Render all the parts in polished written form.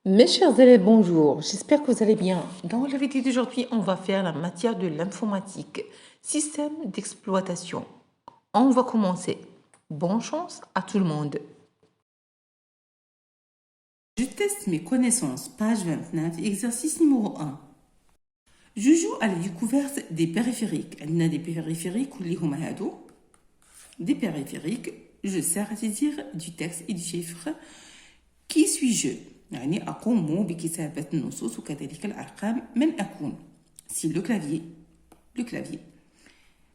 Mes chers élèves, bonjour. J'espère que vous allez bien. Dans la vidéo d'aujourd'hui, on va faire la matière de l'informatique, système d'exploitation. On va commencer. Bonne chance à tout le monde. Je teste mes connaissances, page 29, exercice numéro 1. Je joue à la découverte des périphériques. On a des périphériques ou des périphériques, je sers à dire du texte et du chiffre. Qui suis-je؟ يعني أقوم بكتابة النصوص وكذلك الأرقام من أكون. Si le clavier.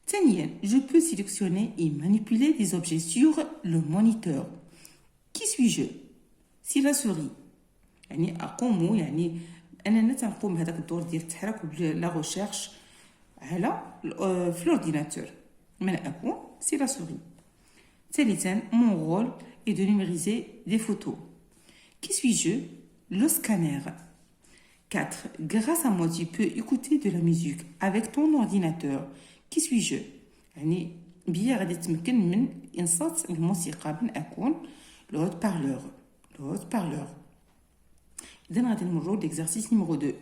ثانيا, je peux sélectionner et manipuler des objets sur le moniteur. Qui suis-je؟ Si la souris. يعني أقوم يعني أننا تنقوم بهذاك الدور ديال التحرك لا ريشيرش على في l'ordinateur. من أكون سي لا سوري. ثالثا, mon rôle est de numériser des photos. Qui suis-je? Le scanner. 4. Grâce à moi, tu peux écouter de la musique avec ton ordinateur. Qui suis-je? يعني بيا غادي تمكن من إنصات الموسيقى. من أكون le haut-parleur. Then غادي نمروا l'exercice numéro 2.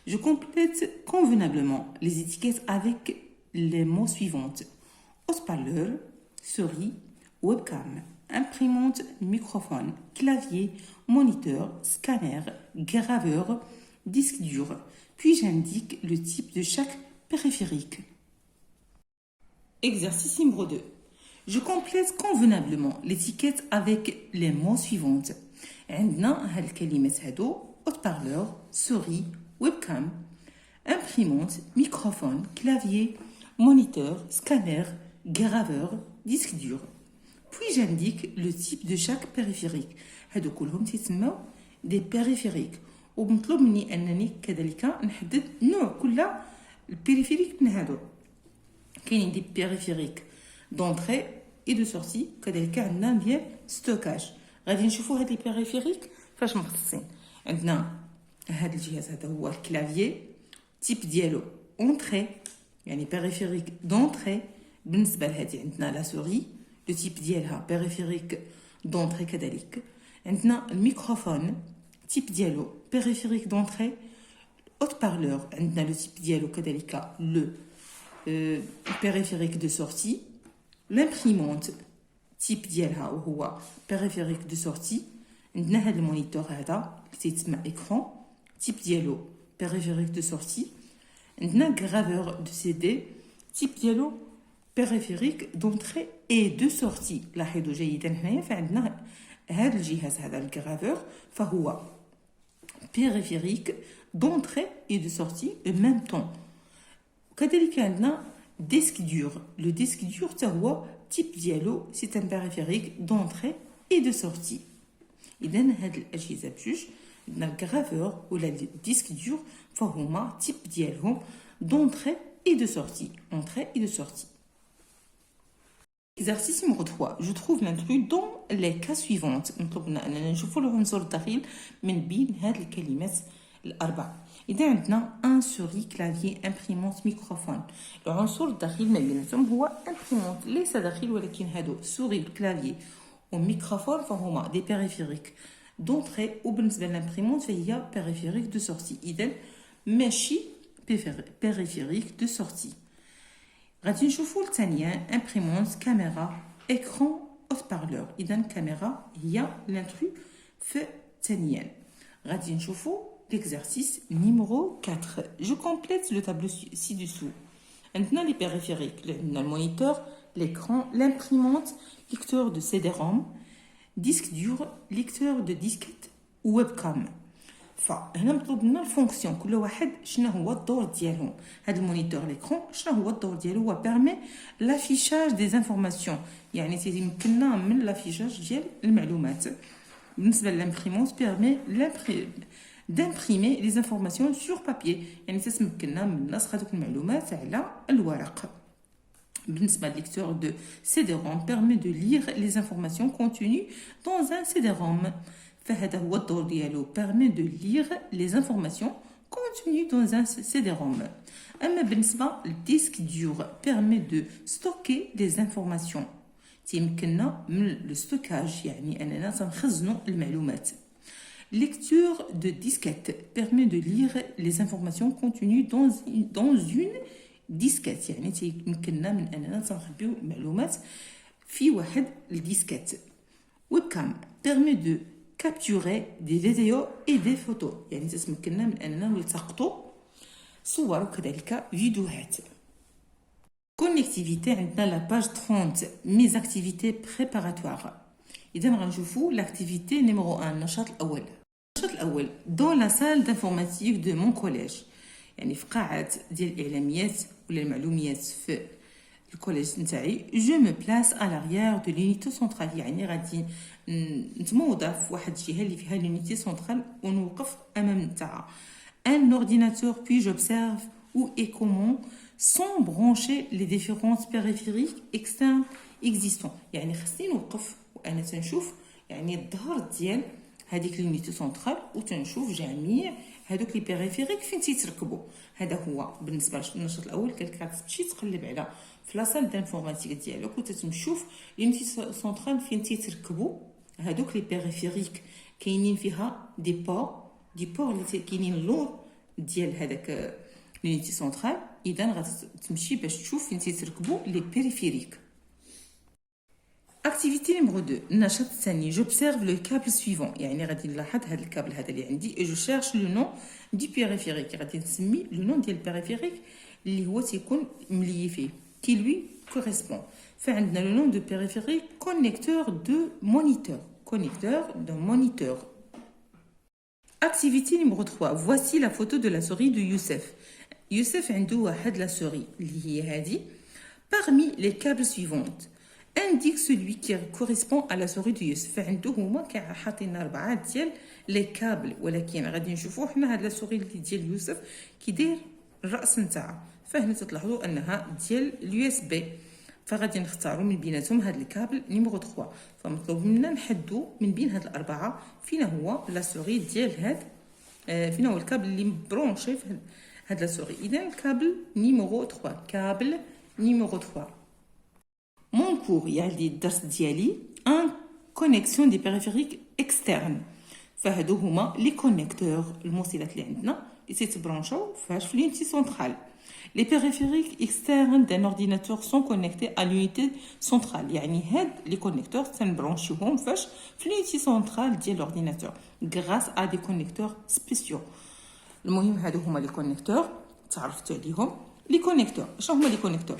Je complète convenablement les étiquettes avec les mots suivants. Haut-parleur, souris, webcam, imprimante, microphone, clavier, moniteur, scanner, graveur, disque dur. Puis j'indique le type de chaque périphérique. Exercice numéro 2. Je complète convenablement l'étiquette avec les mots suivants. عندنا هاد الكلمات هادو haut-parleur, souris, webcam, imprimante, microphone, clavier, moniteur, scanner, graveur, disque dur. Puis j'indique le type de chaque périphérique. هادو كلهم تسموا des périphériques. ومطلوب مني أنني كذلك نحدد نوع كل البيريفيريك من هادو. كاينين دي بيريفيريك دونتري اي دو سورتي، كذلك عندنا ديال ستوكاج. غادي نشوفوا هاد لي بيريفيريك فاش مخصصين. عندنا هاد الجهاز هذا هو الكلافيي، تيب ديالو اونتري يعني بيريفيريك دونتري. بالنسبه لهادي عندنا لا سوري، لو تيب ديالها بيريفيريك دونتري كذلك. عندنا الميكروفون، تيب ديالو بيريفيريك دونتري. اوت بارلور عندنا لو تيب ديالو كذلك لو périphérique de sortie. L'imprimante type ديالها وهو périphérique de sortie. عندنا هذا المونيتور هذا اللي تيتسمى écran، type ديالو périphérique de sortie. عندنا graveur de CD، type ديالو périphérique d'entrée et de sortie. لاحظوا جيدا هنايا فعندنا هذا الجهاز هذا الجرافور فهو périphérique d'entrée et de sortie en même temps. كذلك عندنا disque dur. Le disque dur هو type ديالو c'est un périphérique d'entrée et de sortie. إذا هاد الأجهزة بجوج عندنا الجرافور ولا الديسك دور فهما type ديالهم d'entrée et de sortie. Entrée et de sortie. Exercice numéro 3. Je trouve l'intrus dans les cas suivants. نطلبنا أننا نشوفوا العنصر الدخيل من بين هاد الكلمات الأربعة. إذا عندنا ان سوري، كلافيي، امبريمونت، ميكروفون. العنصر الدخيل ما بيناتهم هو امبريمونت، ليس دخيل ولكن هادو سوري الكلافيي وميكروفون فهما دي بيريفيريك دونتري، وبالنسبه للامبريمونت فهي بيريفيريك دو سورتي. اذا ماشي بيريفيريك دو سورتي. غادي نشوفوا الثانيه امبريمونت، كاميرا، اكران، اوت بارلور. اذا كاميرا هي لانترو في ثانيا. غادي نشوفوا l'exercice numéro 4. Je complète le tableau ci-dessous. Maintenant, les périphériques, le moniteur, l'écran, l'imprimante, lecteur de CD-ROM, disque dur, lecteur de disquette ou webcam. فهنا مطلوب لنا الفونكسيون، كل واحد شنو هو الدور ديالهم. هذا المونيتور ليكرون شنو هو الدور ديالو؟ هو بيرمي لافيشاج دي انفورماسيون، يعني تيمكننا من لافيشاج ديال المعلومات. بالنسبه للامبريمونت بيرمي d'imprimer les informations sur papier، يعني تتمكننا من نسخ هذوك المعلومات على الورق. بالنسبة للlecteur de CD-ROM permet de lire les informations contenues dans un CD-ROM. فهذا هو الدور ديالو، permet de lire les informations contenues dans un CD-ROM. أما بالنسبة للديسك دور permet de stocker les informations، تيمكننا من الستوكاج يعني أننا تنخزنوا المعلومات. Lecture de disquette permet de lire les informations contenues dans une disquette. يعني يمكننا من أننا نخبيو معلومات في واحد الديسكات. Webcam permet de capturer des vidéos et des photos. يعني تتمكننا من أننا نلتقطوا صور وكذلك فيديوهات. Connectivité عندنا la page 30 mes activités préparatoires. إذا غنشوفوا l'activité numéro 1 النشاط الأول. النشاط الأول dans la salle d'informatique de mon collège. يعني في قاعة ديال الإعلاميات ولا المعلوميات في الكوليج نتاعي. Je me place à l'arrière de l'unité centrale. يعني غادي نتموضع في واحد الجهة اللي فيها l'unité centrale ونوقف أمام نتاعها. Un ordinateur puis j'observe où et comment sont branchés les différents périphériques externes existants. يعني خصني نوقف وانا تنشوف يعني الظهر ديال هذيك لونيتي سونطرال وتنشوف جميع هذوك لي بيريفيريك فين تيتركبوا. هذا هو بالنسبه للنشاط الاول. كتمشي تقلب على في لاصال دانفورماتيك ديالك وتتشوف لونيتي سونطرال فين تيتركبوا هذوك لي بيريفيريك. كاينين فيها دي بور اللي كاينين لور ديال هذاك لونيتي سونطرال. اذا غتمشي باش تشوف فين تيتركبوا لي بيريفيريك. Activité numéro 2 النشاط الثاني j'observe le câble suivant. يعني غادي نلاحظ هذا الكابل هذا اللي عندي et je cherche le nom du périphérique. غادي نسمي le nom ديال البيريفيريك اللي هو تيكون ملي فيه qui lui correspond. فعندنا le nom de périphérique connecteur de moniteur. Activité numéro 3 voici la photo de la souris de Youssef. Youssef عنده واحد la souris اللي هي هذه. Parmi les câbles suivantes indique celui qui correspond à la souris de Youssef. فعنده هما حاطين 4 ديال لي كابل ولكن غادي نشوفوا حنا هاد لا سوري اللي ديال يوسف كيدير الراس نتاعها. فهنا تلاحظوا انها ديال اليو اس بي. فغادي نختاروا من بيناتهم هاد الكابل نيميرو 3. فمطلوب منا نحدوا من بين هاد الاربعه فين هو لا سوري ديال هاد فين هو الكابل اللي مبرونشي في هاد لا سوري. اذا الكابل نيميرو 3 كابل نيميرو 3. Mon cours يعني الدرس ديالي ان كونيكسيون دي بيريفيريك اكسترن. فهادو هما لي كونيكتور الموصلات اللي عندنا اللي تيتبرونشاو فاش في l'unité centrale. Les périphériques externes d'un ordinateur sont connectés à l'unité centrale. يعني هاد لي كونيكتور تنبرونشيوهم فاش في l'unité centrale ديال l'ordinateur grâce à des connecteurs spéciaux. المهم هادو هما لي كونيكتور تعرفتوا عليهم. لي كونيكتور شنو هما لي كونيكتور؟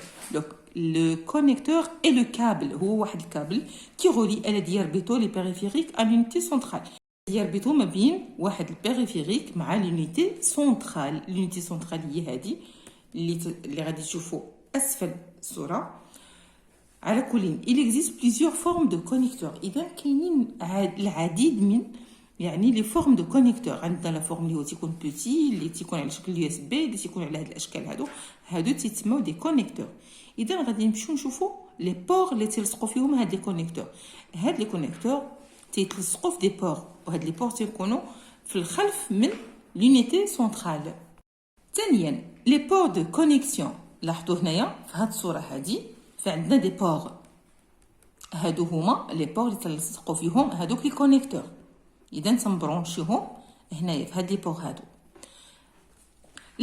Le connecteur et le câble هو واحد الكابل qui relie الذي يربط les périphériques à l'unité centrale. يربطوا ما بين واحد البيريفيريك مع l'unité centrale. l'unité centrale هي هذه اللي غادي تشوفوا اسفل الصوره. على كل il existe plusieurs formes de connecteurs. اذا كاينين العديد من يعني لي فورم دو كونيكتور. عندنا لا فورم اللي هو تيكون بوتي اللي تيكون على شكل يو اس بي اللي تيكون على هاد الاشكال هادو تيتسموا دي كونيكتور. اذا غادي نمشيو نشوفوا لي بور اللي تيلصقوا فيهم هاد لي كونيكتور. هاد لي كونيكتور تيتلصقوا في دي بور وهاد لي بور تيكونوا في الخلف من لونيتي سونطرال. ثانيا لي بور دو كونيكسيون. لاحظوا هنايا في هاد الصوره هادي فعندنا دي بور. هادو هما لي بور اللي تلصقوا فيهم هادوك لي كونيكتور. اذا تنبرونشيهم هنايا في هاد لي بور هادو.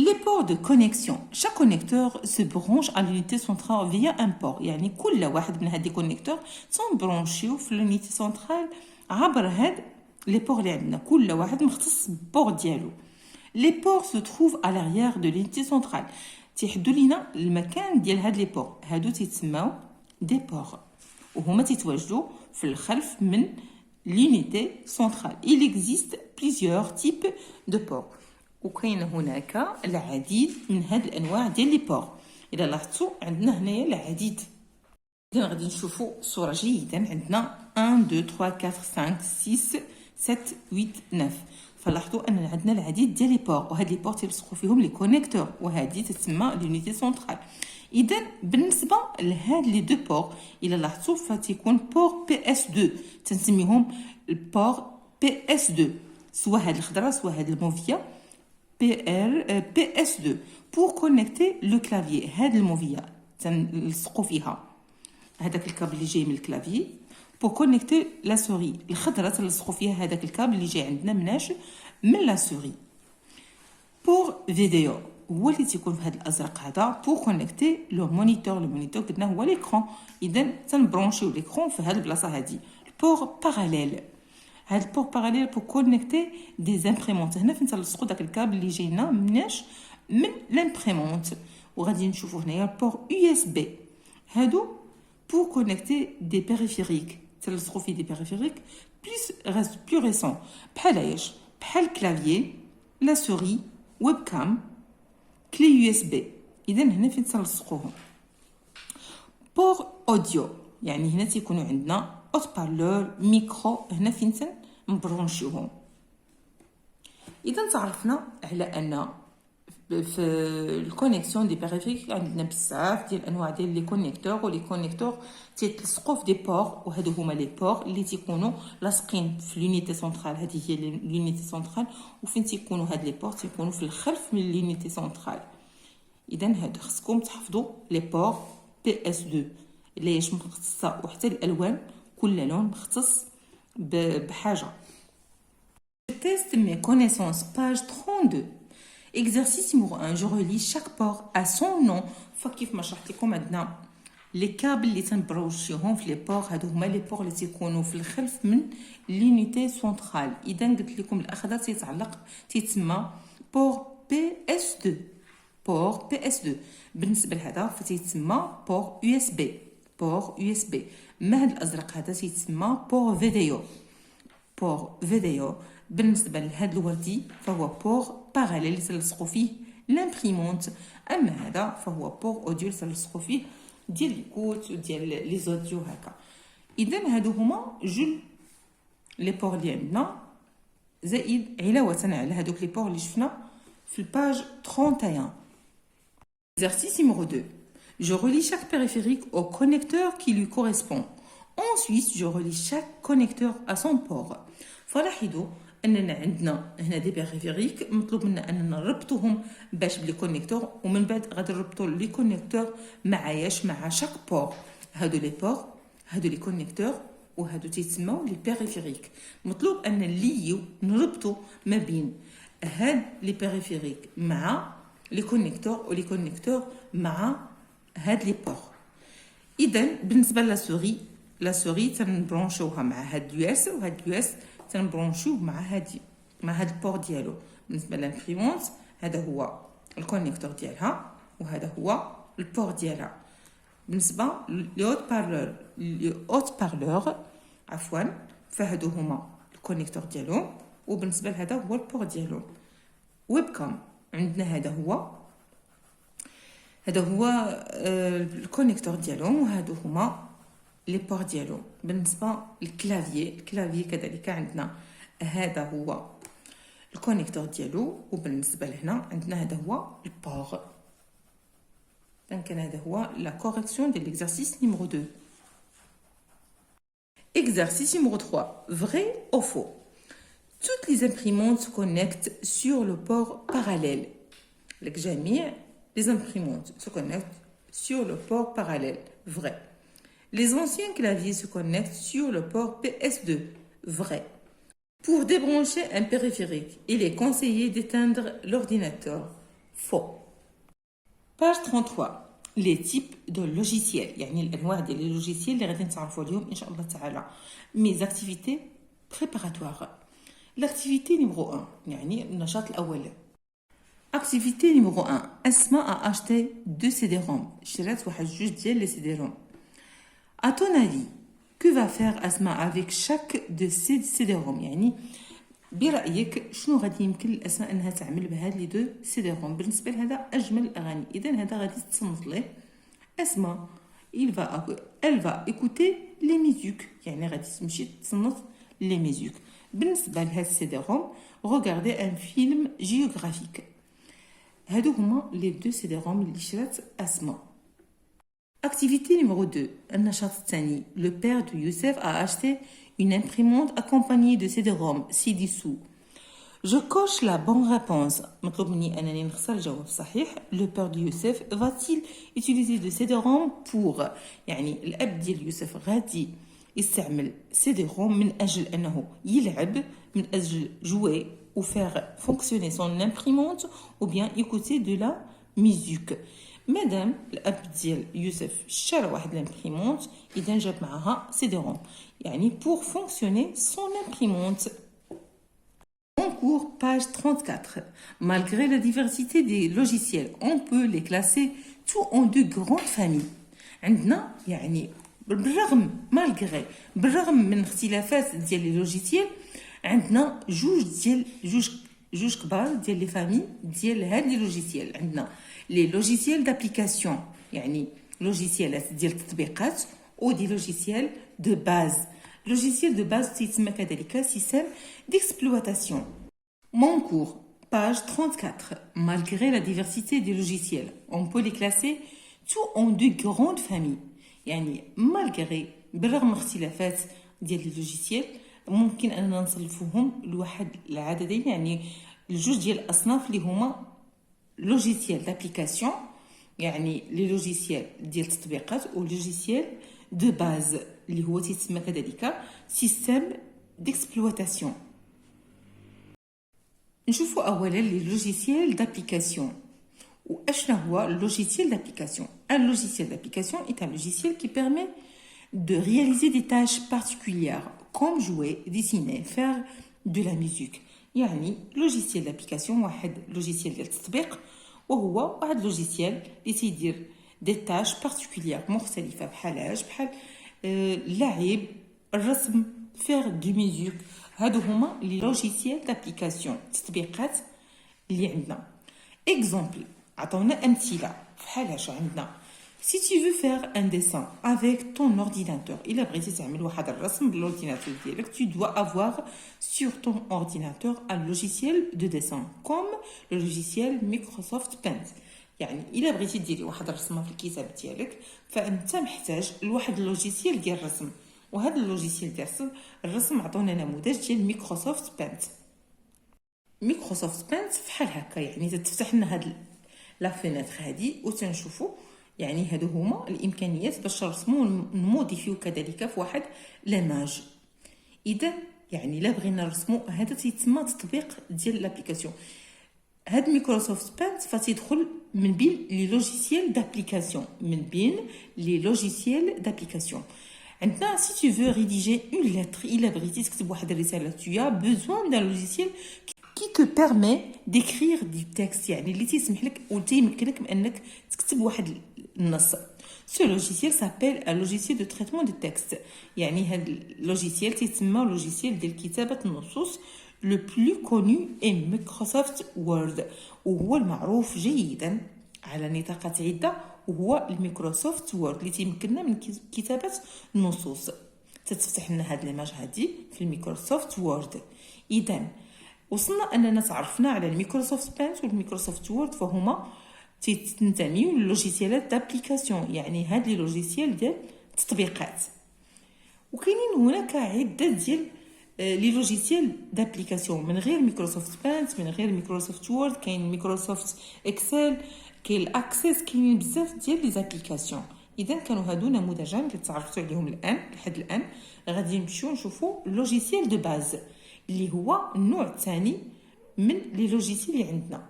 Les ports de connexion. Chaque connecteur se branche à l'unité centrale via un port. يعني كل واحد من هاد لي كونيكتور تنبرونشيو في l'unité centrale عبر هاد لي بور اللي عندنا. كل واحد مختص بالبور ديالو. Les ports se trouvent à l'arrière de l'unité centrale. تيحدوا لينا المكان ديال هاد لي بور. هادو تيتسماو دي بور وهما تيتواجدوا في الخلف من l'unité centrale. Il existe plusieurs types de ports. وكاين هناك العديد من هاد الانواع ديال لي بور. اذا لاحظتوا عندنا هنايا العديد. اذا غادي نشوفوا الصوره جيدا. عندنا 1 2 3 4 5 6 7 8 9. فلاحظوا ان عندنا العديد ديال لي بور وهاد لي بور تيلصقوا فيهم لي كونيكتور وهذه تسمى لونيتي سونطرال. اذا بالنسبه لهاد لي دو بور الا لاحظتوا فتيكون بور بي اس 2 تنسميهم البور بي اس 2 سواء هاد الخضراء سواء هاد الموفيه PS2 pour connecter le clavier. هاد الموفية تنلصقوا فيها هذاك الكابل اللي جاي من الكلافيي pour connecter la souris. الخضرة تلصقوا فيها هذاك الكابل اللي جاي عندنا من لا souris. pour vidéo هو اللي تيكون في هذا الازرق هذا pour connecter le moniteur قلنا هو l'écran. اذا تنبرونشيو l'écran في هذه البلاصه هذه. pour parallèle هذا البور باراليل pour connecter des imprimantes. هنا فين تلصقوا داك الكابل اللي جاينا من لامبريمونت. وغادي نشوفوا هنايا البور يو اس بي هادو pour connecter des périphériques. تلصقوا فيه دي بيريفيريك بلو ريسون بحال ايش؟ بحال كلافيي لا سوري ويب كام كلي يو اس بي. اذا هنا فين تلصقوهم. بور اوديو يعني هنا تيكونوا عندنا اوت بارلور ميكرو هنا فين نبرونشيوهم. اذا تعرفنا على ان في الكونيكسيون دي بيريفيريك عندنا بزاف ديال الانواع ديال لي كونيكتور ولي كونيكتور تيتلصقوا في دي بور وهادو هما لي بور اللي تيكونوا لاصقين في لونيتي سونطرال. هذه هي لونيتي سونطرال وفين تيكونوا هاد لي بور تيكونوا في الخلف من لونيتي سونطرال. اذا هادو خصكم تحفظوا لي بور بي اس 2 اللي هي مختصه وحتى الالوان كل لون مختص بحاجه. teste mes connaissances page 32. Exercice numéro 1. Je relie chaque port à son nom. فكيف ما شرحت لكم عندنا لي كابل اللي تنبروشيوهم في لي بور هادو هما لي بور اللي تيكونوا في الخلف من لونيتي سونطرال. اذا قلت لكم الاخضر تيتسمى بور بي اس 2. بور بي اس 2 بالنسبه لهذا فتيتسمى بور يو اس بي. بور يو اس بي. ما هذا الازرق هذا تيتسمى بور فيديو. بور فيديو. بالنسبه لهذا الوردي فهو بور باراليل اللي تلصقوا فيه لامبريمونت. اما هذا فهو بور اوديو اللي تلصقوا فيه ديال ليكوت وديال لي زوديو هكا. اذا هادو هما جوج لي بور اللي عندنا زائد علاوه على هادوك لي بور اللي شفنا في الباج 31. Exercice numéro 2. Je relie chaque périphérique au connecteur qui lui correspond. Ensuite, je relie chaque connecteur à son port. فلاحظوا اننا عندنا هنا دي بيريفيريك مطلوب منا اننا نربطوهم باش بلي كونيكتور ومن بعد غادي نربطوا لي كونيكتور مع شاك بور. هادو لي بور هادو لي كونيكتور وهادو تيتسموا لي بيريفيريك. مطلوب ان نليو نربطوا ما بين هاد لي بيريفيريك مع لي كونيكتور ولي كونيكتور مع هاد لي بور. اذا بالنسبه لا سوري تنبرونشوها مع هاد اليو اس وهاد اليو اس تنبرونشيو مع هاد البور ديالو. بالنسبه للامبريمونت هذا هو الكونيكتور ديالها وهذا هو البور ديالها. بالنسبه لي اوت بارلور عفوا فهادو هما الكونيكتور ديالو وبالنسبه لهذا هو البور ديالو. ويب كام عندنا هذا هو الكونيكتور ديالو وهادو هما لي بور ديالو. بالنسبه للكلافيي كذلك عندنا هذا هو الكونيكتور ديالو وبالنسبه لهنا عندنا هذا هو البور. دونك هذا هو لا كوريكسيون ديال l'exercice numéro 2. Exercice numéro 3. Vrai ou faux? Toutes les imprimantes se connectent sur le port parallèle. الجميع les imprimantes se connectent sur le port parallèle. Vrai. Les anciens claviers se connectent sur le port PS2. Vrai. Pour débrancher un périphérique, il est conseillé d'éteindre l'ordinateur. Faux. Page 33. Les types de logiciels. يعني الأنواع ديال les logiciels اللي غادي نتعرفوا اليوم إن شاء الله تعالى. Mes activités préparatoires. L'activité numéro 1 يعني النشاط الأول. Activité numéro 1. Asma a acheté 2 CD-ROM. شرات واحد جوج ديال les CD-ROM. À ton avis, que va faire Asma avec chaque de ces CD-ROM؟ يعني برأيك شنو غادي يمكن لأسماء أنها تعمل بهاد لي دو CD-ROM؟ بالنسبة لهذا أجمل الأغاني. إذا هذا غادي تصنت ليه أسماء elle va écouter les musiques يعني غادي تمشي تصنت les musiques. بالنسبة لهاد CD-ROM regardez un film géographique. هادو هما لي دو CD-ROM اللي شرات أسماء. Activité numéro 2. النشاط الثاني. Le père de Youssef a acheté une imprimante accompagnée de CD-ROM ci-dessous. Je coche la bonne réponse. مطلوب مني أنني نختار الجواب الصحيح. Le père de Youssef va-t-il utiliser de CD-ROM pour يعني الأب ديال يوسف غادي يستعمل سي دي روم من أجل أنه يلعب من أجل jouer ou faire fonctionner son imprimante ou bien écouter de la musique. مادام الأب ديال يوسف شرى واحد الامبريمونت إذا جاب معها سي دي روم يعني pour fonctionner son imprimante. En cours, page 34. Malgré la diversité des logiciels, on peut les classer tous en deux grandes familles. عندنا يعني بالرغم من اختلافات ديال لي لوجيسيال عندنا جوج كبار ديال لي فامي ديال هاد لي لوجيسيال. عندنا لي لوجيسيال دابليكاسيون يعني لوجيسيالات ديال التطبيقات او دي لوجيسيال دو باز. لوجيسيال دو باز تيتسمى كذلك سيستم d'exploitation. Mon cours, page 34. Malgré la diversité des logiciels, on peut les classer tous en deux grandes familles. يعني malgré بالرغم من اختلافات ديال اللوجيسيال ممكن اننا نصنفوهم لواحد العددين يعني الجوج ديال الاصناف اللي هما لوجيسيال دابليكاسيون يعني لي لوجيسيال ديال التطبيقات و لوجيسيال دو باز اللي هو تيتسمى كذلك سيستم ديكسبلواتاسيون. نشوفوا اولا لي لوجيسيال دابليكاسيون. واشنا هو logiciel d'application. Un logiciel d'application est un logiciel qui permet de réaliser des tâches particulières comme jouer, dessiner, faire de la musique. يعني logiciel d'application واحد logiciel ديال التطبيق وهو واحد logiciel اللي تيدير des tâches particulières مختلفة بحال اللعب الرسم faire de musique. هادو هما les logiciels d'application تطبيقات اللي عندنا. Exemple عطونا أمثلة بحال هاشا عندنا si tu veux faire un dessin avec ton ordinateur إلا بغيتي تعمل واحد الرسم بالordinateur ديالك tu dois avoir sur ton ordinateur un logiciel de dessin comme le logiciel Microsoft Paint. يعني إلا بغيتي ديري واحد الرسمة في الكتاب ديالك فأنت محتاج لواحد اللوجيسيال ديال الرسم وهذا اللوجيسيال ديال الرسم عطونا نموذج ديال ميكروسوفت بانت. ميكروسوفت بانت فحال هكا يعني تفتح لنا هاد لا فينيتر هادي وتنشوفوا يعني هادو هما الامكانيات باش نرسموا نموديفيو كذلك في واحد ليماج. اذا يعني الا بغينا نرسموا هذا تيتسمى تطبيق ديال لابليكاسيون. هاد ميكروسوفت بانت فتيدخل من بين لي لوجيسيال دابليكاسيون عندنا si tu veux rédiger une lettre إلا بغيتي تكتب واحد الرسالة tu as besoin d'un logiciel qui te permet d'écrire du texte يعني اللي تيسمح لك وتيمكنك من انك تكتب واحد النص. Ce logiciel s'appelle un logiciel de traitement de texte يعني هذا اللوجيسيال تيتسمى لوجيسيال ديال كتابة النصوص. le plus connu est Microsoft Word وهو المعروف جيدا على نطاقات عدة وهو الميكروسوفت وورد اللي تيمكننا من كتابة النصوص. تتفتح لنا هاد ليماج هادي في الميكروسوفت وورد. إذا وصلنا أننا تعرفنا على الميكروسوفت بانت والميكروسوفت وورد فهما تنتميو للوجيسيالات دابليكاسيون يعني هاد لي لوجيسيال ديال التطبيقات. وكاينين هناك عدة ديال لي لوجيسيال دابليكاسيون من غير ميكروسوفت بانت من غير ميكروسوفت وورد. كاين ميكروسوفت اكسل كاين الاكسس كاينين بزاف ديال لي زابليكاسيون. اذا كانوا هادو نموذجين اللي تعرفتوا عليهم لحد الان. غادي نمشيو نشوفوا لوجيسيال دو باز اللي هو النوع الثاني من لي لوجيسيال اللي عندنا.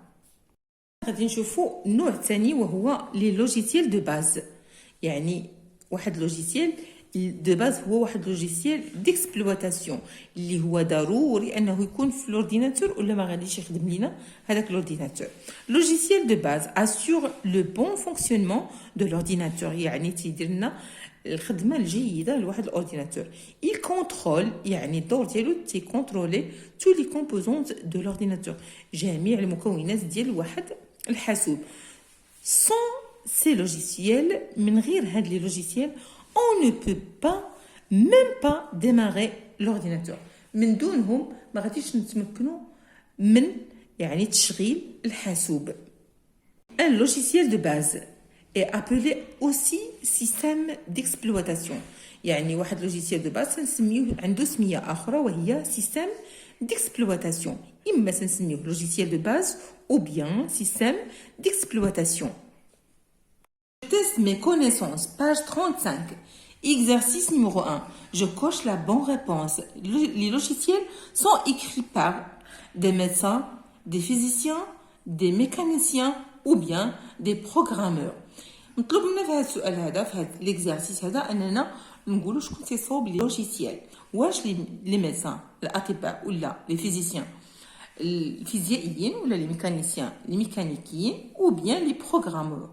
غادي نشوفوا النوع الثاني وهو لي لوجيسيال دو باز يعني واحد لوجيسيال دو باز هو واحد لوجيسيال ديكسبلواتاسيون اللي هو ضروري انه يكون في الاورديناتور ولا ما غاديش يخدم لينا هذاك الاورديناتور. لوجيسيال دو باز اسور لو بون فونكسيونمون دو الاورديناتور يعني تيدير لنا الخدمه الجيده لواحد الاورديناتور. il contrôle يعني الدور ديالو تيكونترولي tous les composantes de l'ordinateur جميع المكونات ديال واحد الحاسوب. sans ces logiciels من غير هاد لي لوجيسيال on ne peut pas même pas démarrer l'ordinateur. من دونهم ما غاديش نتمكنوا من يعني تشغيل الحاسوب. un logiciel de base est appelé aussi système d'exploitation يعني واحد لوجيسيال دو باز نسميوه عنده سميه اخرى وهي système d'exploitation. اما نسميوه logiciel de base ou bien système d'exploitation. Je teste mes connaissances, page 35. Exercice numéro 1. Je coche la bonne réponse. Les logiciels sont écrits par des médecins, des physiciens, des mécaniciens ou bien des programmeurs. مطلوب منا في هذا السؤال هذا في هذا ليكزارسيس هذا اننا نقولوا شكون تيصاوب لي لوجيسيال واش لي ميدسان الاطباء ولا لي فيزيسيان الفيزيائيين ولا لي ميكانيسيان لي ميكانيكيين ou bien لي بروغرامور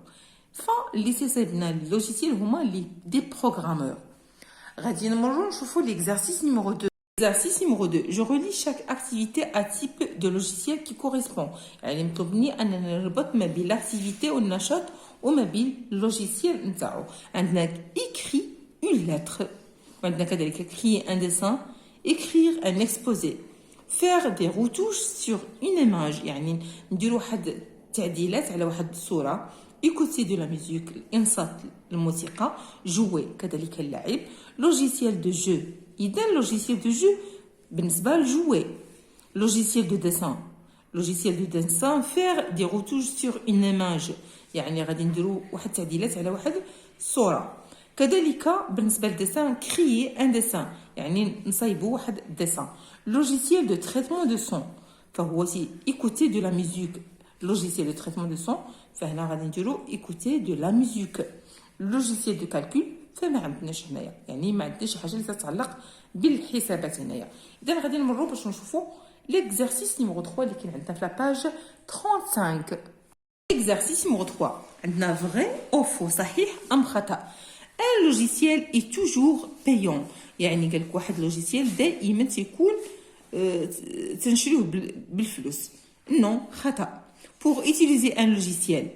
فاللي تيصايبنا لي لوجيسيال هما لي دي بروغرامور. غادي نمروا نشوفوا l'exercice numéro 2. Exercice numéro 2. Je relie chaque activité à type de logiciel qui correspond. يعني مطلوبني أننا نربط ما بين l'activité والنشاط وما بين اللوجيسيال نتاعو. عندنا écrit une lettre. وعندنا كذلك créer un dessin, écrire un exposé, faire des retouches sur une image. يعني نديروا واحد التعديلات على واحد الصورة. écouter de la musique, الإنصات الموسيقى, jouer كذلك اللعب, logiciel de jeu. إذا logiciel de jeu بالنسبة jouer. logiciel de dessin. logiciel de dessin faire des retouches sur une image. يعني غادي نديروا واحد التعديلات على واحد الصورة. كذلك بالنسبة للديسان créer un dessin. يعني نصايبوا واحد dessin. logiciel de traitement de son. فهو سي écouter de la musique. logiciel de traitement de son. فهنا غادي نديروا écouter de la musique. logiciel de calcul فما عندناش هنايا يعني ما عندناش شي حاجه اللي تتعلق بالحسابات هنايا. اذا غادي نمروا باش نشوفوا l'exercice numéro 3 اللي كاين عندنا في لاباج 35. exercice numéro 3 عندنا vrai ou faux صحيح ام خطا. un logiciel est toujours payant يعني قال لك واحد لوجيسيال دائما تيكون تنشريوه بالفلوس. non خطا. pour utiliser un logiciel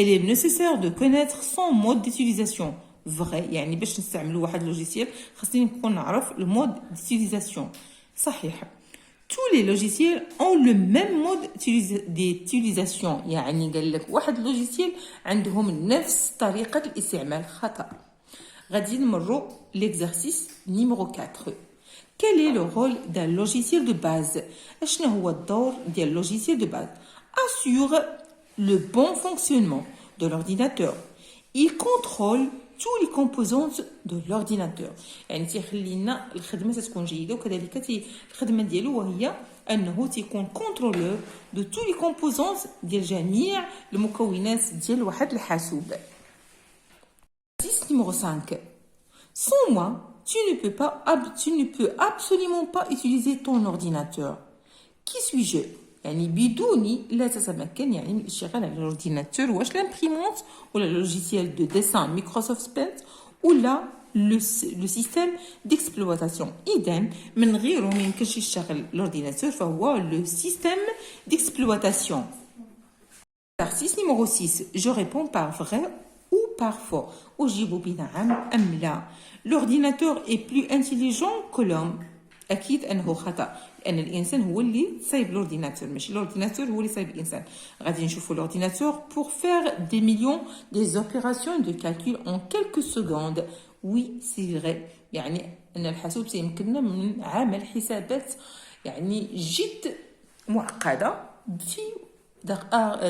il est nécessaire de connaître son mode d'utilisation. vrai يعني باش نستعملوا واحد لوجيسيال خاصني نكون نعرف le mode d'utilisation. صحيح. tous les logiciels ont le même mode d'utilisation يعني قال لك واحد لوجيسيال عندهم نفس طريقة الاستعمال. خطأ. غادي نمروا l'exercice numéro 4. quel est le rôle d'un logiciel de base. اشنا هو الدور ديال logiciel de base. assure le bon fonctionnement de l'ordinateur. il contrôle tous les composantes de l'ordinateur. يعني تيخلي لنا الخدمه تكون جيده وكذلك الخدمه ديالو وهي انه تيكون كونترولور دو tous les composantes ديال جميع المكونات ديال واحد الحاسوب. exercice numéro 5. sans moi tu ne peux absolument pas utiliser ton ordinateur. qui suis-je. يعني بدوني لا تتمكن يعني من الاشتغال على الاورديناتور واش لامبريمونت ولا لوجيسيال دو ديسان مايكروسوفت بينت ولا لو سيستيم ديكسبلواتاسيون. اذا من غيره ما يمكنش يشتغل الاورديناتور فهو لو سيستيم ديكسبلواتاسيون. exercice numéro 6. je réponds par vrai ou par faux. اجيب بنعم ام لا. l'ordinateur est plus intelligent que l'homme. اكيد انه خطا لان الانسان هو اللي صايب لورديناتور ماشي لورديناتور هو اللي صايب الانسان. غادي نشوفوا لورديناتور pour faire des millions des opérations de calcul en quelques secondes. oui c'est vrai يعني ان الحاسوب سيمكننا من عمل حسابات يعني جد معقده في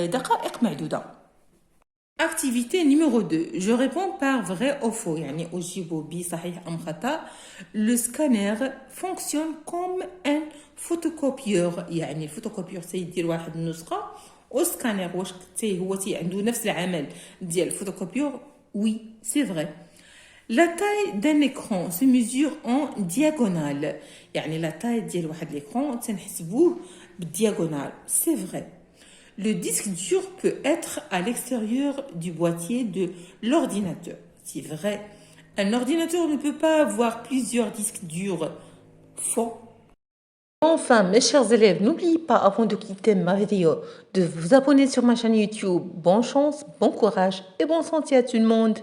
دقائق معدوده. Activité numéro 2. Je réponds par vrai ou faux. يعني أجيب بصحيح أم خطأ. Le scanner fonctionne comme un photocopieur. يعني الفوتوكوبيور سيدير واحد النسخة والسكانر واش هو عنده نفس العمل ديال الفوتوكوبيور. Oui, c'est vrai. La taille d'un écran se mesure en diagonale. يعني la taille ديال واحد l'écran تنحسبوه بالdiagonale. C'est vrai. Le disque dur peut être à l'extérieur du boîtier de l'ordinateur. C'est vrai. Un ordinateur ne peut pas avoir plusieurs disques durs. Faux. Enfin, mes chers élèves, n'oubliez pas avant de quitter ma vidéo de vous abonner sur ma chaîne YouTube. Bonne chance, bon courage et bonne santé à tout le monde.